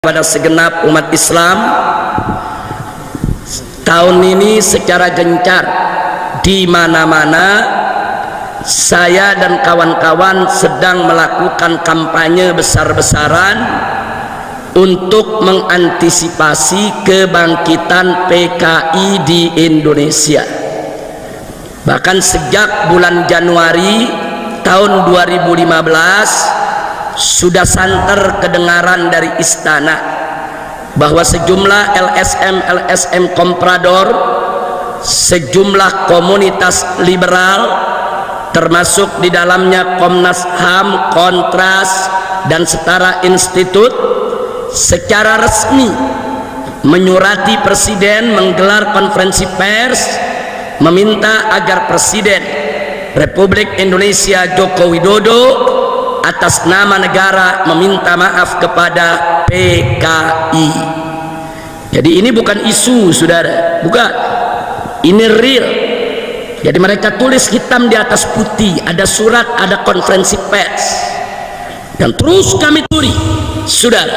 pada segenap umat Islam, tahun ini secara gencar di mana-mana saya dan kawan-kawan sedang melakukan kampanye besar-besaran untuk mengantisipasi kebangkitan PKI di Indonesia. Bahkan sejak bulan Januari tahun 2015 sudah santer kedengaran dari istana bahwa sejumlah LSM komprador, sejumlah komunitas liberal termasuk di dalamnya Komnas HAM, Kontras dan Setara Institut secara resmi menyurati Presiden menggelar konferensi pers meminta agar Presiden Republik Indonesia Joko Widodo atas nama negara meminta maaf kepada PKI. Jadi ini bukan isu, saudara, bukan, ini real. Jadi mereka tulis hitam di atas putih, ada surat, ada konferensi pers, dan terus kami turi, saudara.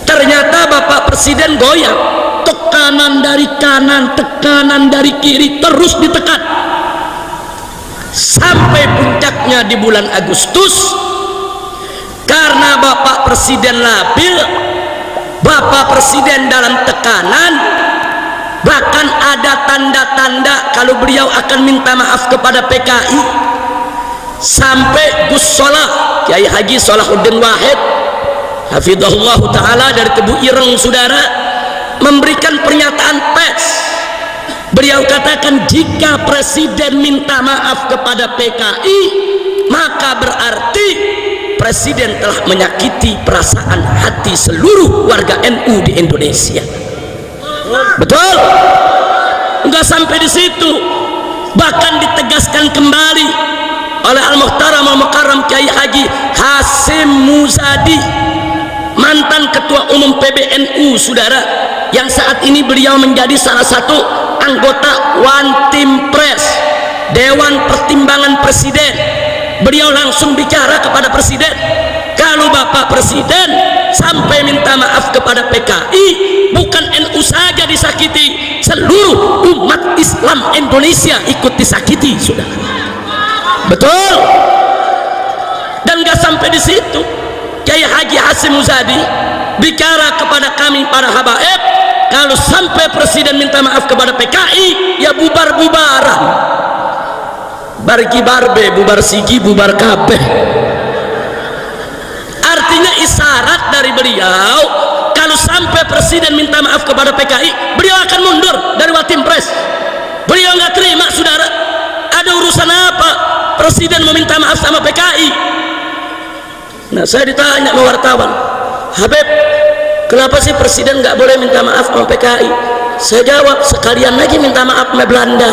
Ternyata Bapak Presiden goyang, tekanan dari kanan, tekanan dari kiri, terus ditekan sampai puncaknya di bulan Agustus. Karena Bapak Presiden labil, Bapak Presiden dalam tekanan, bahkan ada tanda-tanda kalau beliau akan minta maaf kepada PKI. Sampai Gus Solah, Kiai Haji Salahuddin Wahid hafizahullah ta'ala dari Tebu Ireng, saudara, memberikan pernyataan pers. Beliau katakan, jika Presiden minta maaf kepada PKI, maka berarti Presiden telah menyakiti perasaan hati seluruh warga NU di Indonesia. Betul? Enggak sampai di situ, bahkan ditegaskan kembali oleh Al-Muhtaram Al-Mukarram Kiai Haji Hasyim Muzadi, mantan Ketua Umum PBNU, saudara, yang saat ini beliau menjadi salah satu anggota One Team Press, Dewan Pertimbangan Presiden. Beliau langsung bicara kepada Presiden, kalau Bapak Presiden sampai minta maaf kepada PKI, bukan NU saja disakiti, seluruh umat Islam Indonesia ikut disakiti, sudah. Betul? Dan gak sampai di situ, Kiai Haji Hasyim Muzadi bicara kepada kami para habaib, kalau sampai Presiden minta maaf kepada PKI, ya bubar-bubaran, bargi barbe, bubar sigi, bubar kabeh. Artinya isyarat dari beliau, kalau sampai Presiden minta maaf kepada PKI, beliau akan mundur dari Watim Pres. Beliau nggak terima, saudara. Ada urusan apa Presiden meminta maaf sama PKI? Nah, saya ditanya sama wartawan, Habib, kenapa sih Presiden nggak boleh minta maaf sama PKI? Saya jawab, sekalian lagi minta maaf sama Belanda,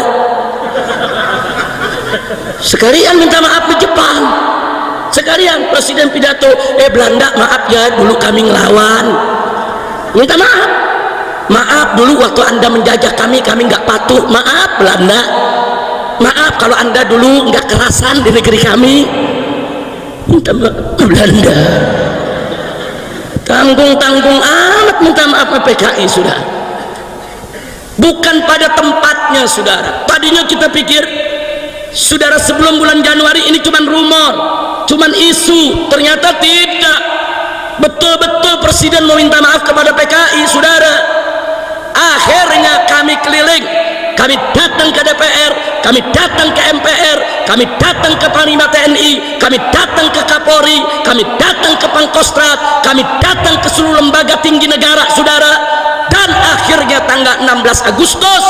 sekalian minta maaf ke Jepang, sekalian Presiden pidato, Belanda maaf ya, dulu kami ngelawan, minta maaf, maaf dulu waktu Anda menjajah kami nggak patuh, maaf Belanda, maaf kalau Anda dulu nggak kerasan di negeri kami, minta maaf Belanda. Tanggung-tanggung amat minta maaf PKI, sudah. Bukan pada tempatnya, saudara. Tadinya kita pikir, saudara, sebelum bulan Januari ini cuman rumor, cuman isu. Ternyata tidak. Betul-betul Presiden mau minta maaf kepada PKI, saudara. Akhirnya kami keliling, kami datang ke DPR, kami datang ke MPR, kami datang ke Panglima TNI, kami datang ke Kapolri, kami datang ke Pangkostrat, kami datang ke seluruh lembaga tinggi negara, saudara. Dan akhirnya tanggal 16 Agustus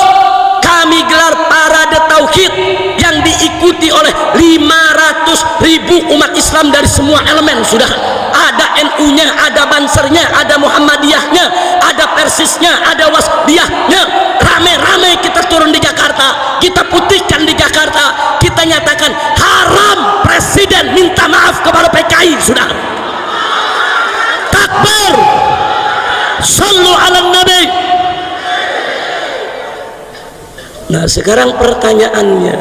kami gelar parade tauhid yang diikuti oleh 500.000 umat Islam dari semua elemen, sudah. Ada NU-nya, ada Bansernya, ada Muhammadiyahnya, ada Persisnya, ada Wasdiyahnya. Rame-rame kita turun di Jakarta, kita putihkan di Jakarta, kita nyatakan haram Presiden minta maaf kepada PKI, sudah. Takbir, sallu ala nabi. Nah, sekarang pertanyaannya,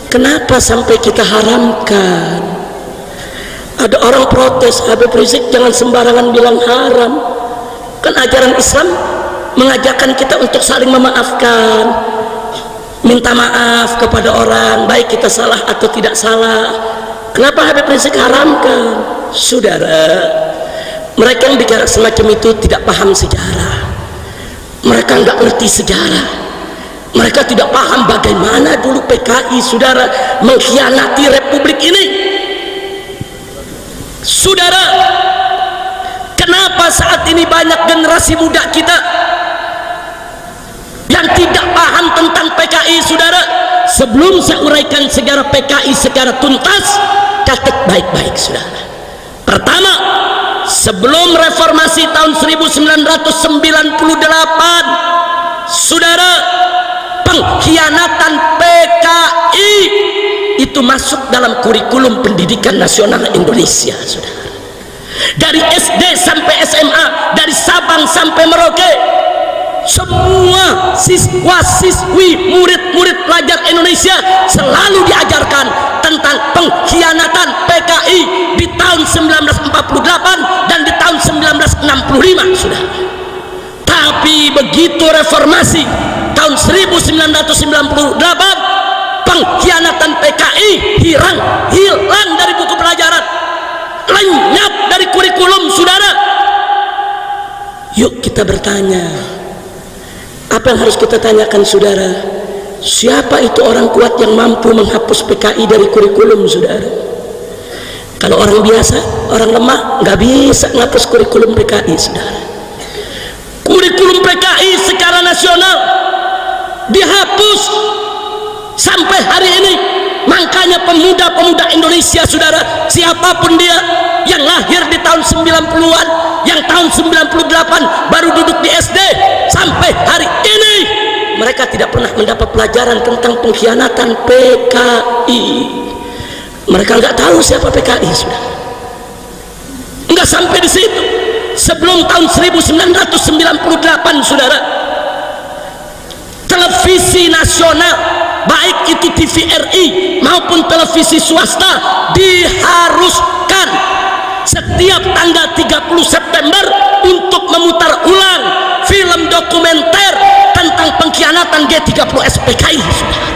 kenapa sampai kita haramkan? Ada orang protes, Habib Rizik jangan sembarangan bilang haram. Kan ajaran Islam mengajarkan kita untuk saling memaafkan, minta maaf kepada orang, baik kita salah atau tidak salah. Kenapa Habib Rizik haramkan? Saudara, mereka yang bicara semacam itu tidak paham sejarah. Mereka nggak ngerti sejarah. Mereka tidak paham bagaimana dulu PKI, saudara, mengkhianati republik ini. Saudara, kenapa saat ini banyak generasi muda kita yang tidak paham tentang PKI, saudara? Sebelum saya uraikan sejarah PKI secara tuntas, catat baik-baik, saudara. Pertama, sebelum reformasi tahun 1998, saudara, pengkhianatan PKI itu masuk dalam kurikulum pendidikan nasional Indonesia, saudara. Dari SD sampai SMA, dari Sabang sampai Merauke, semua siswa-siswi, murid-murid pelajar Indonesia selalu diajarkan tentang pengkhianatan PKI di tahun 1948 dan di tahun 1965, saudara. Tapi begitu reformasi tahun 1998, pengkhianatan PKI hilang dari buku pelajaran, lenyap dari kurikulum, saudara. Yuk kita bertanya, apa yang harus kita tanyakan, saudara? Siapa itu orang kuat yang mampu menghapus PKI dari kurikulum, saudara? Kalau orang biasa, orang lemah, nggak bisa menghapus kurikulum PKI, saudara. Kurikulum PKI secara nasional dihapus sampai hari ini. Makanya pemuda-pemuda Indonesia, saudara, siapapun dia yang lahir di tahun 90-an, yang tahun 98 baru duduk di SD, sampai hari ini mereka tidak pernah mendapat pelajaran tentang pengkhianatan PKI. Mereka nggak tahu siapa PKI, saudara. Nggak sampai di situ. Sebelum tahun 1998, saudara, televisi nasional, baik itu TVRI maupun televisi swasta, diharuskan setiap tanggal 30 September untuk memutar ulang film dokumenter tentang pengkhianatan G30S PKI, saudara.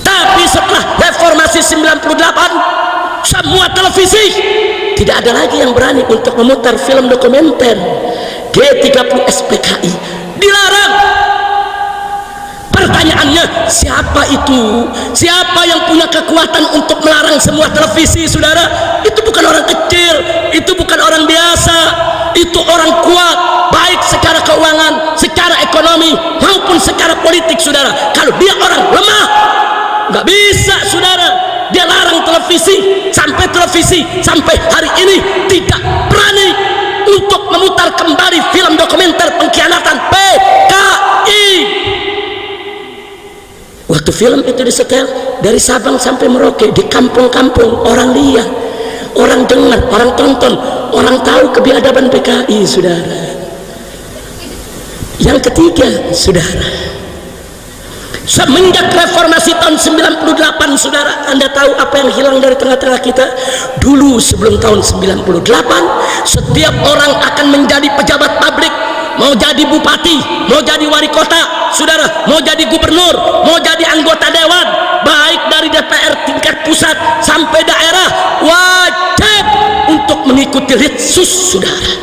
Tapi setelah reformasi 98, semua televisi tidak ada lagi yang berani untuk memutar film dokumenter G30S PKI, dilarang. Pertanyaannya, siapa itu? Siapa yang punya kekuatan untuk melarang semua televisi, saudara? Itu bukan orang kecil, itu bukan orang biasa, itu orang kuat, baik secara keuangan, secara ekonomi maupun secara politik, saudara. Kalau dia orang lemah, nggak bisa, saudara. Dia larang televisi sampai hari ini tidak berani untuk memutar kembali film dokumenter pengkhianatan PKI. Waktu film itu disetel dari Sabang sampai Merauke, di kampung-kampung orang lihat, orang dengar, orang tonton, orang tahu kebiadaban PKI, saudara. Yang ketiga, saudara, semenjak reformasi tahun 98, saudara, Anda tahu apa yang hilang dari tengah-tengah kita? Dulu sebelum tahun 98, setiap orang akan menjadi pejabat publik, mau jadi bupati, mau jadi wali kota, saudara, mau jadi gubernur, mau jadi anggota dewan, baik dari DPR tingkat pusat sampai daerah, wajib untuk mengikuti litsus, saudara.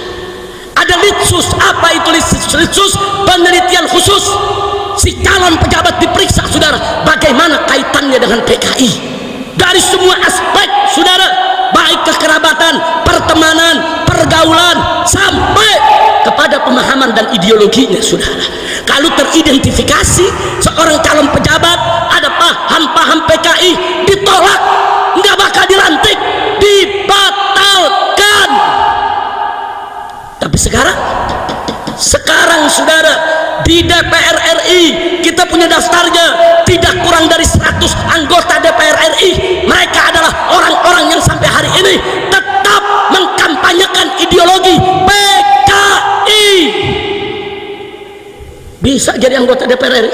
Ada litsus. Apa itu litsus? Penelitian khusus. Si calon pejabat diperiksa, saudara, bagaimana kaitannya dengan PKI dari semua aspek, saudara, baik kekerabatan, pertemanan, pergaulan, sampai kepada pemahaman dan ideologinya, saudara. Kalau teridentifikasi seorang calon pejabat ada paham-paham PKI, ditolak, nggak bakal dilantik, dibatalkan. Tapi sekarang, saudara, di DPR RI kita punya daftarnya, tidak kurang dari 100 anggota DPR RI. Mereka adalah orang-orang yang sampai hari ini tetap mengkampanyekan ideologi PKI. Bisa jadi anggota DPR RI,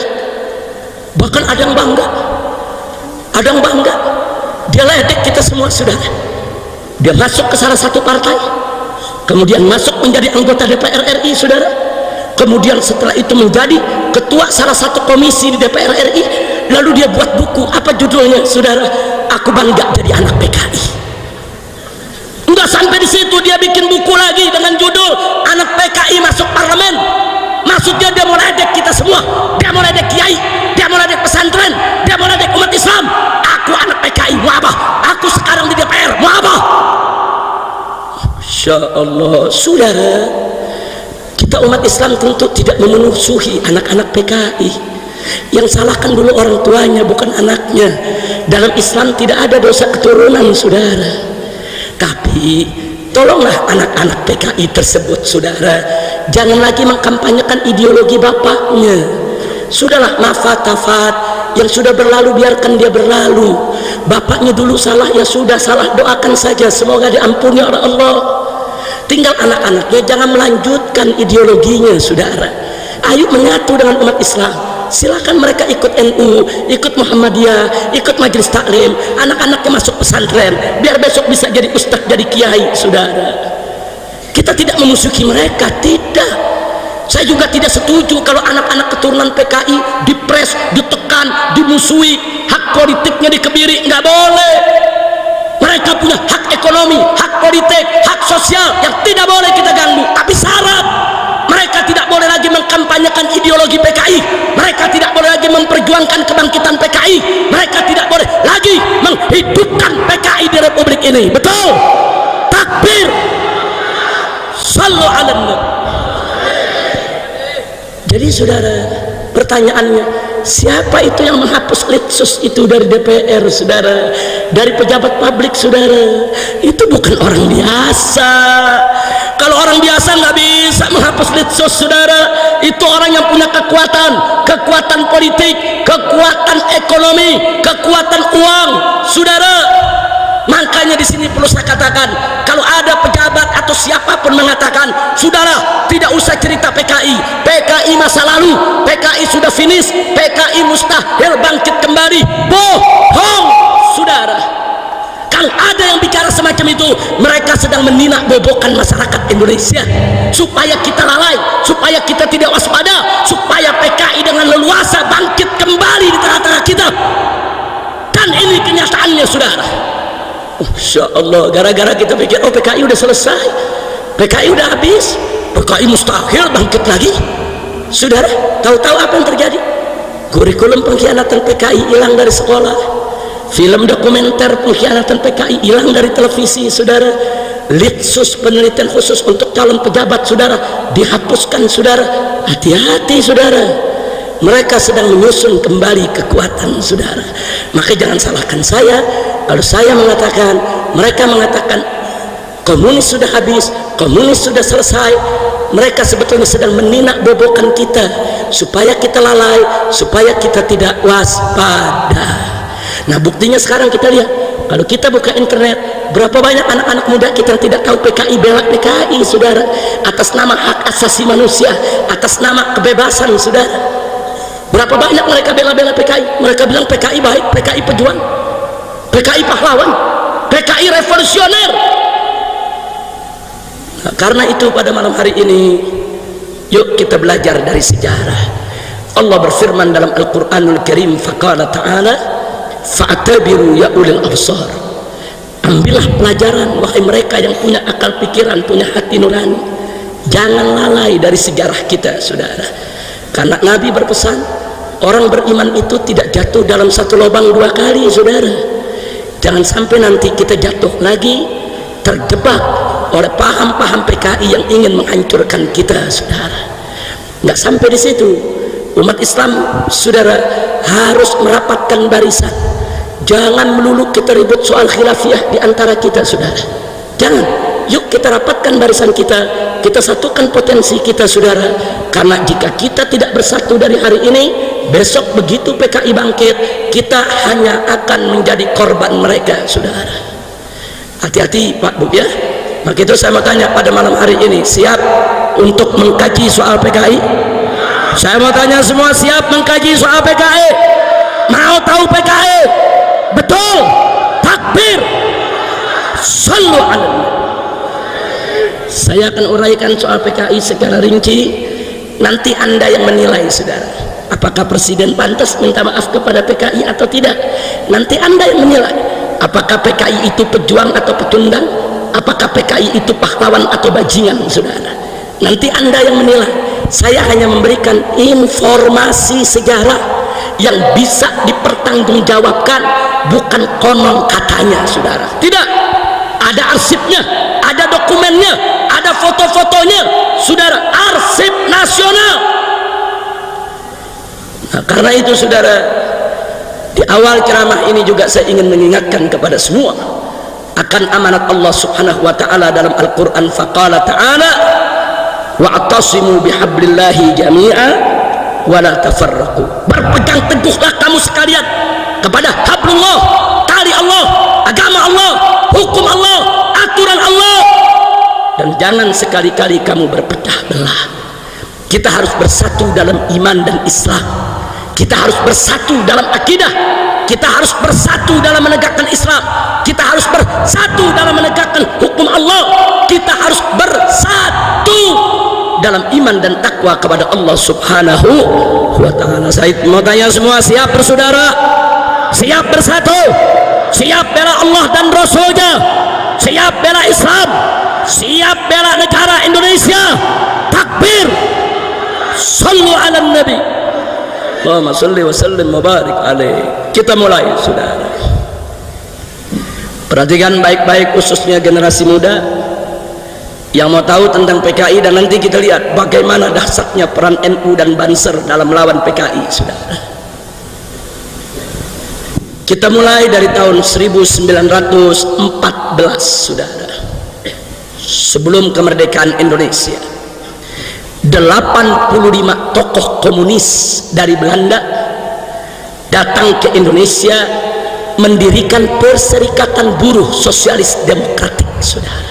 bahkan ada yang bangga, dia meledek kita semua, saudara. Dia masuk ke salah satu partai, kemudian masuk menjadi anggota DPR RI, saudara. Kemudian setelah itu menjadi ketua salah satu komisi di DPR RI. Lalu dia buat buku, apa judulnya, saudara? Aku bangga jadi anak PKI. Enggak sampai di situ, dia bikin buku lagi dengan judul anak PKI masuk parlemen. Maksudnya dia mau ledek kita semua, dia mau ledek kiai, dia mau ledek pesantren, dia mau ledek umat Islam. Aku anak PKI, mau apa? Aku sekarang di DPR, mau apa? Masya Allah, saudara, kita umat Islam tentu tidak memusuhi anak-anak PKI. Yang salahkan dulu orang tuanya, bukan anaknya. Dalam Islam tidak ada dosa keturunan, saudara. Tapi tolonglah anak-anak PKI tersebut, saudara, jangan lagi mengkampanyekan ideologi bapaknya. Sudahlah, mafat-tafat yang sudah berlalu biarkan dia berlalu. Bapaknya dulu salah, ya sudah salah, doakan saja semoga diampuni oleh Allah. Tinggal anak-anaknya jangan melanjutkan ideologinya, saudara. Ayo menyatu dengan umat Islam. Silakan mereka ikut NU, ikut Muhammadiyah, ikut majelis taklim, anak-anaknya masuk pesantren, biar besok bisa jadi ustadz, jadi kiai, saudara. Kita tidak memusuhi mereka, tidak. Saya juga tidak setuju kalau anak-anak keturunan PKI dipres, ditekan, dimusuhi, hak politiknya dikebiri, nggak boleh. Mereka punya hak ekonomi, hak politik, hak sosial yang tidak boleh kita ganggu. Tapi syarat, mereka tidak boleh lagi mengkampanyekan ideologi PKI. Mereka tidak boleh lagi memperjuangkan kebangkitan PKI. Mereka tidak boleh lagi menghidupkan PKI di Republik ini. Betul? Takbir. Sallu ala nabi. Jadi saudara, pertanyaannya, siapa itu yang menghapus litsus itu dari DPR, saudara? Dari pejabat publik, saudara? Itu bukan orang biasa. Kalau orang biasa nggak bisa menghapus litsus, saudara. Itu orang yang punya kekuatan politik, kekuatan ekonomi, kekuatan uang, saudara. Makanya di sini perlu saya katakan, kalau ada pejabat atau siapapun mengatakan, saudara, tidak usah cerita PKI, PKI masa lalu, PKI sudah finish, PKI mustahil bangkit kembali, bohong, saudara. Kalau ada yang bicara semacam itu, mereka sedang meninak bobokan masyarakat Indonesia supaya kita lalai, supaya kita tidak waspada, supaya PKI dengan leluasa bangkit kembali di tengah-tengah kita. Dan ini kenyataannya, saudara. Insya Allah, gara-gara kita pikir, oh PKI udah selesai, PKI udah habis, PKI mustahil bangkit lagi, saudara. Tahu-tahu apa yang terjadi? Kurikulum pengkhianatan PKI hilang dari sekolah, film dokumenter pengkhianatan PKI hilang dari televisi, saudara. Litsus, penelitian khusus untuk calon pejabat, saudara, dihapuskan, saudara. Hati-hati, saudara, mereka sedang menyusun kembali kekuatan, saudara. Maka jangan salahkan saya kalau saya mengatakan, mereka mengatakan komunis sudah habis, komunis sudah selesai. Mereka sebetulnya sedang meninak bobokan kita supaya kita lalai, supaya kita tidak waspada. Nah, buktinya sekarang kita lihat, kalau kita buka internet, berapa banyak anak-anak muda kita yang tidak tahu PKI, bela PKI, saudara, atas nama hak asasi manusia, atas nama kebebasan, saudara. Berapa banyak mereka bela-bela PKI, mereka bilang PKI baik, PKI pejuang, PKI pahlawan, PKI revolusioner. Nah, karena itu pada malam hari ini, yuk kita belajar dari sejarah. Allah berfirman dalam Al-Quranul Karim, faqala ta'ala, fa'tabiru ya ulil absar. Ambillah pelajaran, wahai mereka yang punya akal pikiran, punya hati nurani. Jangan lalai dari sejarah kita, saudara. Karena Nabi berpesan, orang beriman itu tidak jatuh dalam satu lubang dua kali, saudara. Jangan sampai nanti kita jatuh lagi, terjebak oleh paham-paham PKI yang ingin menghancurkan kita, saudara. Nggak sampai di situ, umat Islam, saudara, harus merapatkan barisan. Jangan melulu kita ribut soal khilafiyah di antara kita, saudara. Jangan. Yuk kita rapatkan barisan kita, kita satukan potensi kita, saudara. Karena jika kita tidak bersatu dari hari ini, besok begitu PKI bangkit, kita hanya akan menjadi korban mereka, saudara. Hati-hati Pak Bu ya. Maka itu saya mau tanya pada malam hari ini, siap untuk mengkaji soal PKI? Saya mau tanya semua, siap mengkaji soal PKI? Mau tahu PKI? Betul? Tak takbir, sallu ala. Saya akan uraikan soal PKI secara rinci, nanti Anda yang menilai, saudara. Apakah presiden pantas minta maaf kepada PKI atau tidak? Nanti Anda yang menilai. Apakah PKI itu pejuang atau pecundang? Apakah PKI itu pahlawan atau bajingan, saudara? Nanti Anda yang menilai. Saya hanya memberikan informasi sejarah yang bisa dipertanggungjawabkan, bukan konon katanya, saudara. Tidak, ada arsipnya, ada dokumennya, ada foto-fotonya, saudara. Arsip nasional. Nah, karena itu, saudara, di awal ceramah ini juga saya ingin mengingatkan kepada semua akan amanat Allah Subhanahu wa taala dalam Al-Qur'an. Faqala ta'ala wa'tasimu bihablillahi jami'a wa la tafarraqu. Berpegang teguhlah kamu sekalian kepada hablullah, tali Allah, agama Allah, hukum Allah, aturan Allah, dan jangan sekali-kali kamu berpecah belah. Kita harus bersatu dalam iman dan Islam. Kita harus bersatu dalam akidah. Kita harus bersatu dalam menegakkan Islam. Kita harus bersatu dalam menegakkan hukum Allah. Kita harus bersatu dalam iman dan takwa kepada Allah Subhanahu wa ta'ala. Saya mau tanya semua, siap bersaudara? Siap bersatu? Siap bela Allah dan Rasulnya? Siap bela Islam? Siap bela negara Indonesia? Takbir, sallu ala nabi, Allahumma salli wa sallim wa barik alaih. Kita mulai, saudara. Perhatikan baik-baik, khususnya generasi muda yang mau tahu tentang PKI, dan nanti kita lihat bagaimana dahsyatnya peran NU dan Banser dalam melawan PKI, saudara. Kita mulai dari tahun 1914, saudara. Sebelum kemerdekaan Indonesia, 85 tokoh komunis dari Belanda datang ke Indonesia mendirikan Perserikatan Buruh Sosialis Demokratik, saudara.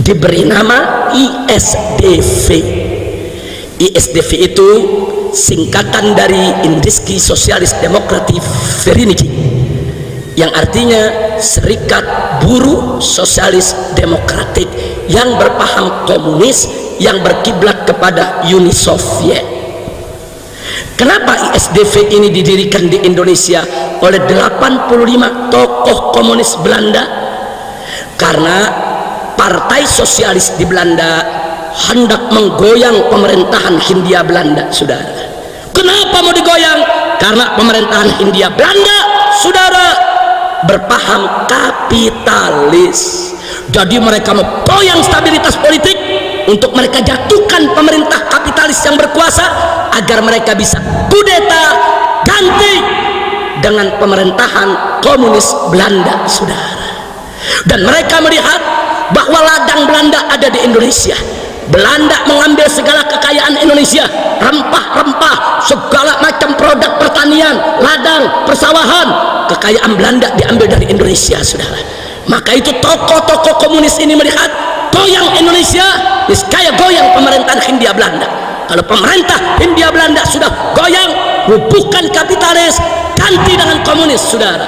Diberi nama ISDV. ISDV itu singkatan dari Industri Sosialis Demokratik Vereniging, yang artinya Serikat Buruh Sosialis Demokratik yang berpaham komunis, yang berkiblat kepada Uni Soviet. Kenapa ISDV ini didirikan di Indonesia oleh 85 tokoh komunis Belanda? Karena Partai Sosialis di Belanda hendak menggoyang pemerintahan Hindia Belanda, saudara. Kenapa mau digoyang? Karena pemerintahan Hindia Belanda, saudara, berpaham kapitalis. Jadi mereka mau goyang stabilitas politik untuk mereka jatuhkan pemerintah kapitalis yang berkuasa, agar mereka bisa kudeta ganti dengan pemerintahan komunis Belanda, saudara. Dan mereka melihat bahwa ladang Belanda ada di Indonesia. Belanda mengambil segala kekayaan Indonesia, rempah-rempah, segala macam produk pertanian, ladang, persawahan, kekayaan Belanda diambil dari Indonesia, saudara. Maka itu tokoh-tokoh komunis ini melihat goyang Indonesia, niscaya goyang pemerintahan Hindia Belanda. Kalau pemerintah Hindia Belanda sudah goyang, bukan kapitalis, ganti dengan komunis, saudara.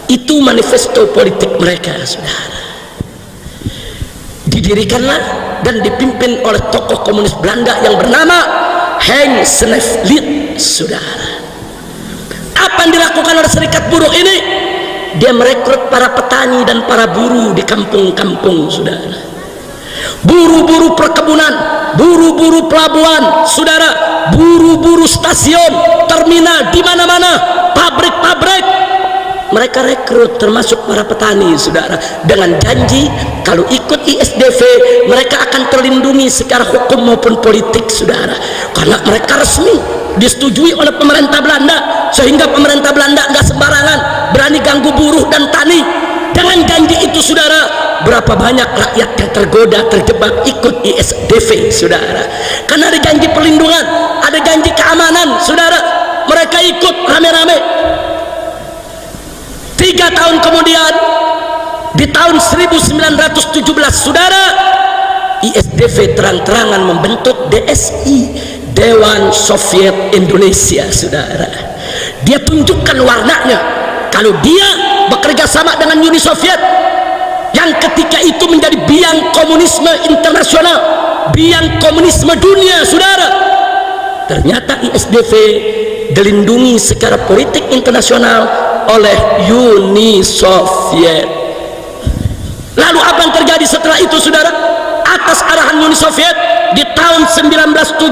Itu manifesto politik mereka, saudara. Didirikanlah dan dipimpin oleh tokoh komunis Belanda yang bernama Henk Sneevliet, saudara. Apa yang dilakukan oleh serikat buruh ini? Dia merekrut para petani dan para buruh di kampung-kampung, saudara. Buru-buru perkebunan, buru-buru pelabuhan, saudara, buru-buru stasiun, terminal, di mana-mana, pabrik-pabrik. Mereka rekrut termasuk para petani, saudara, dengan janji kalau ikut ISDV mereka akan terlindungi secara hukum maupun politik, saudara, karena mereka resmi disetujui oleh pemerintah Belanda, sehingga pemerintah Belanda nggak sembarangan berani ganggu buruh dan tani. Dengan janji itu, saudara, berapa banyak rakyat yang tergoda, terjebak ikut ISDV, saudara, karena ada janji perlindungan, ada janji keamanan, saudara. Mereka ikut rame-rame. 3 tahun kemudian, di tahun 1917, saudara, ISDV terang-terangan membentuk DSI, Dewan Soviet Indonesia, saudara. Dia tunjukkan warnanya. Kalau dia bekerja sama dengan Uni Soviet yang ketika itu menjadi biang komunisme internasional, biang komunisme dunia, saudara. Ternyata ISDV dilindungi secara politik internasional oleh Uni Soviet. Lalu apa yang terjadi setelah itu, saudara? Atas arahan Uni Soviet di tahun 1917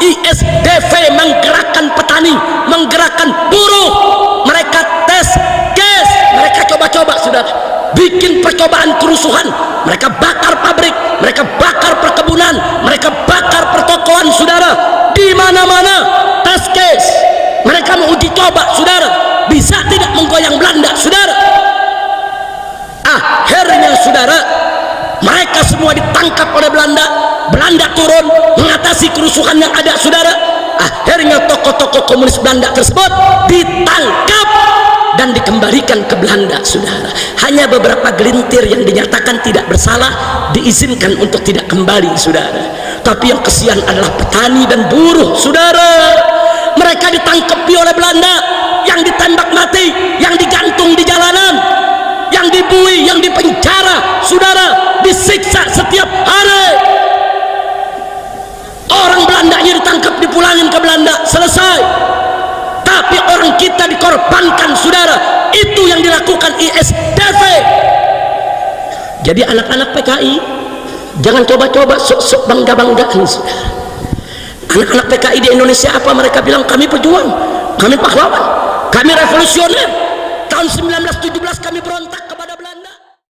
ISDV menggerakkan petani, menggerakkan buruh, mereka tes gas, mereka coba-coba, saudara, bikin percobaan kerusuhan, mereka bakar pabrik, mereka bakar perkebunan, mereka bakar pertokoan, saudara, di mana-mana tes gas, mereka mau uji coba, saudara, bisa tidak menggoyang Belanda, saudara. Akhirnya, saudara, mereka semua ditangkap oleh Belanda. Belanda turun mengatasi kerusuhan yang ada, saudara. Akhirnya tokoh-tokoh komunis Belanda tersebut ditangkap dan dikembalikan ke Belanda, saudara. Hanya beberapa gelintir yang dinyatakan tidak bersalah diizinkan untuk tidak kembali, saudara. Tapi yang kesian adalah petani dan buruh, saudara. Mereka ditangkapi oleh Belanda, yang ditembak mati, yang digantung di jalanan, yang dibui, yang dipenjara, saudara, disiksa setiap hari. Orang Belandanya ditangkap, dipulangin ke Belanda, selesai. Tapi orang kita dikorbankan, saudara. Itu yang dilakukan ISDV. Jadi anak-anak PKI jangan coba-coba sok-sok bangga-banggaan, saudara. Anak-anak PKI di Indonesia apa mereka bilang? Kami pejuang, kami pahlawan, kami revolusioner. Tahun 1917 kami berontak.